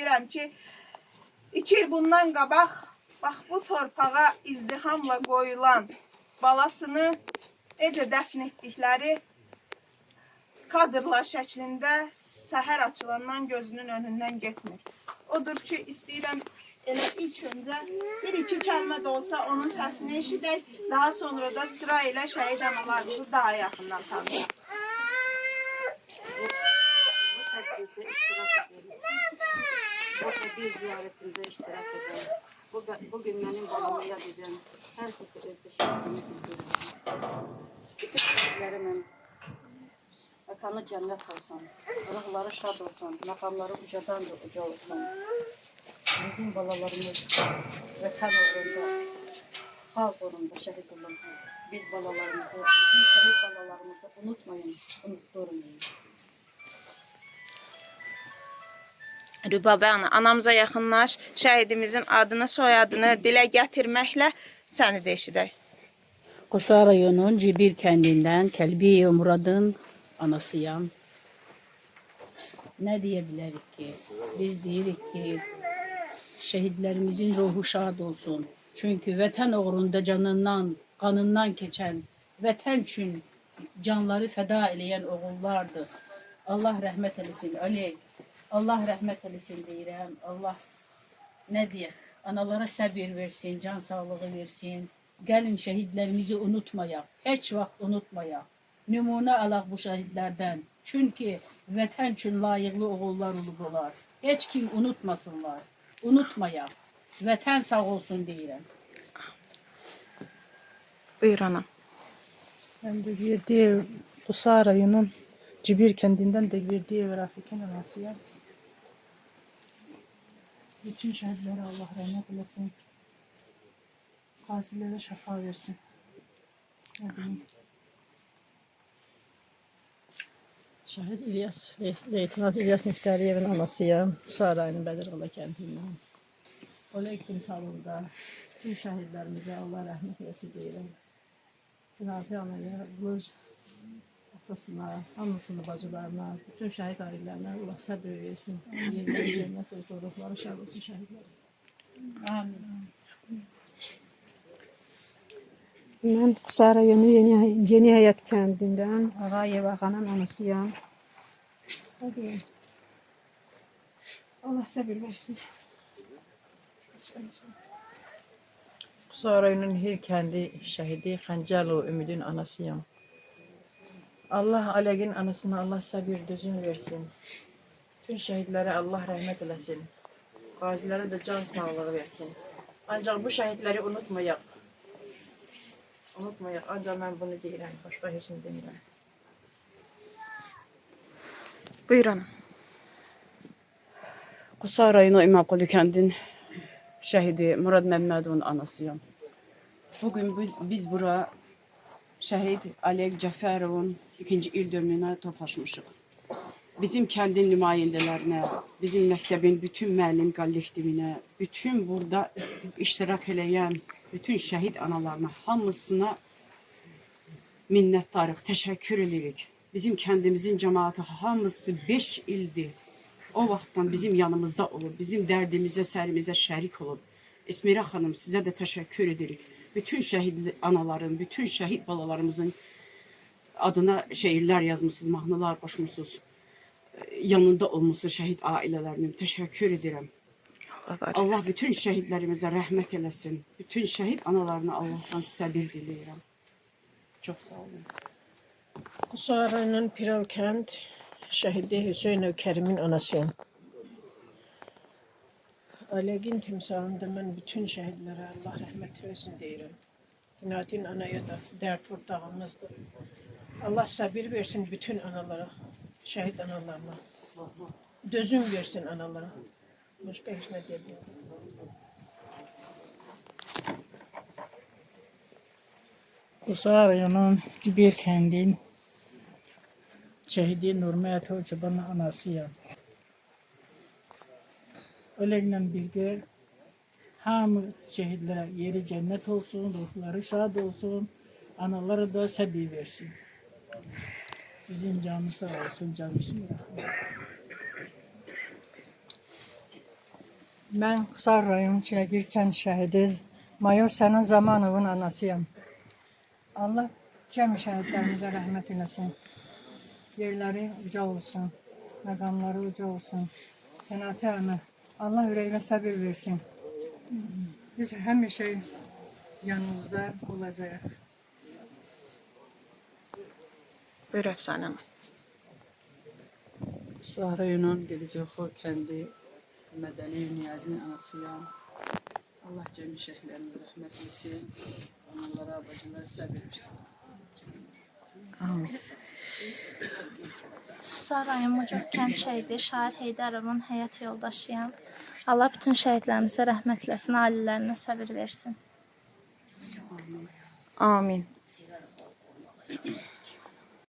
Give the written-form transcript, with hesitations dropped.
istəyirəm ki, 2 il bundan qabaq bax bu torpağa izdihamla qoyulan balasını necə dəfn etdikləri kadrlar şəklində səhər açılandan gözünün önündən getmir. Odur ki, istəyirəm elə ilk öncə bir-iki kəlmə də olsa onun səsini eşidək, daha sonra da sıra ilə şəhid analarımızı daha yaxından tanıyaq. Bu tədbirdə iştirak edelim. Bu tədbir ziyarətində iştirak edelim. Bugün mənim babamı yad edən hər kəsə öz təşəkkürümü bildirirəm. Bütün şəhidlərimin məkanı cənnət olsun, ruhları şad olsun, məqamları ucadan da uca olsun. Bizim balalarımız vətən uğrunda, xalq uğrunda şəhid olun. Biz balalarımızı, bizim şəhid balalarımızı unutmayın, unutturmayın. Rübabə ana, anamıza yaxınlaş, şəhidimizin adını, soyadını dilə gətirməklə səni də eşidək. Qusa rayonunun Cibir kəndindən Kəlbiyev Muradın anasıyam. Ne diyebilirik ki? Biz deyirik ki şehitlerimizin ruhu şad olsun. Çünkü vətən uğrunda canından, kanından geçen, vətən üçün canları feda eleyen oğullardır. Allah rəhmət eləsin Ali. Allah rəhmət eləsin deyirəm. Allah ne diye analara səbir versin, can sağlığı versin. Gəlin şehitlerimizi unutmayaq. Heç vaxt unutmayaq. Nümunə alaq bu şəhidlərdən. Çünki vətən üçün layıqlı oğullar olublar. Heç kim unutmasınlar. Unutmayaq. Vətən sağ olsun deyirəm. Buyur anam. Ben de Verdiyev, Qusa rayonunun Cibir kendinden de Verdiyev Rafikin anasıyam. Bütün şehidlere Allah rahmet eylesin. Gazilere şafa versin. Ne diyeyim? Şəhid İlyas, Leytenant İlyas Neftariyevin anasıyam. Sarayının Bədirqala kəndindən. Oleg timsalında bütün şəhidlərimizə Allah rəhmət eləsin deyirəm. Binati anaya, Qılıc atasına, anasını, bacılarına, bütün şəhid ailələrinə Allah səbir versin. Yerləri cənnət olsun, ruhları şad olsun şəhidlər. Amin. Ben Qusa rayonu Yeni Hayat kendinden Ağayev Ağa'nın anasıyam. Hadi. Allah sabır versin. Qusa rayonunun Hilkendi şəhidi Xəncəlo Ümidin anasıyam. Allah Alegin anasına Allah sabır düzün versin. Tüm şəhidlərə Allah rəhmət eləsin. Qazilərə də can sağlığı versin. Ancaq bu şəhidləri unutmayaq. Unutmayaq. Ancaq mən bunu deyirəm. Başqa heç nə demirəm. Buyur anam. Qusa rayonu İmamqulu kəndin şəhidi Murad Məmmədovun anasıyam. Bugün biz bura şəhid Aleg Cəfərovun 2-ci il dönümünə toplaşmışıq. Bizim kəndin nümayəndələrinə, bizim məktəbin bütün müəllim kollektivinə, bütün burada iştirak eləyən bütün şəhid analarına, hamısına minnətdarıq, təşəkkür edirik. Bizim kəndimizin cəmaatı hamısı 5 ildir. O vaxtdan bizim yanımızda olub, bizim dərdimizə, sərimizə şərik olub. Esmira xanım, sizə də təşəkkür edirik. Bütün şəhid anaların, bütün şəhid balalarımızın adına şeirlər yazmışsınız, mahnılar qoşmuşsunuz. Yanında olmuşsunuz şəhid ailələrinin. Təşəkkür edirəm. Allah bütün şəhidlərimizə rəhmət eləsin. Bütün şəhid analarına Allahdan səbir diləyirəm. Çox sağ olun. Qusa rayonunun Piral kent şehidi Hüseyin Kerim'in anasıyam. Alegin timsalında ben bütün şehidlere Allah rahmet eylesin deyirəm. Tinatin anaya da dert ortağımızdır. Allah sabır versin bütün analara, şehit analarına. Dözüm versin analara. Başka hiç ne diyeyim. Qusa rayonunun Cibir kəndin şəhidi Nurmət Hocabanın anasıyam. Ölələ birgə hamı şəhidlərə yeri cənnət olsun, ruhları şad olsun, anaları da səbir versin. Sizin canınız sağ olsun, can bismillah. Mən Qusar rayon Çiləgir kənd şəhidi Mayor Sənan Zamanovun anasıyam. Allah cəmi şəhidlərimizə rəhmət eləsin. Yerləri uca olsun, məqamları uca olsun. Qənati əmə, Allah ürəyinə səbir versin. Biz həmişə yanınızda olacağıq. Buyur əfsanəm. Qusar rayonunun Gedicəxo kəndi Mədəliyev Niyazinin anasıyam. Allah cəmi şəhidlərimizə rəhmət etsin. Onlara, bacılara səbir versin. Amin. Qusar rayon Mucur kənd şəhidi Şair Heydərovun həyat yoldaşıyam. Allah bütün şəhidlərimizə rəhmət eləsin, ailələrinə səbir versin. Amin.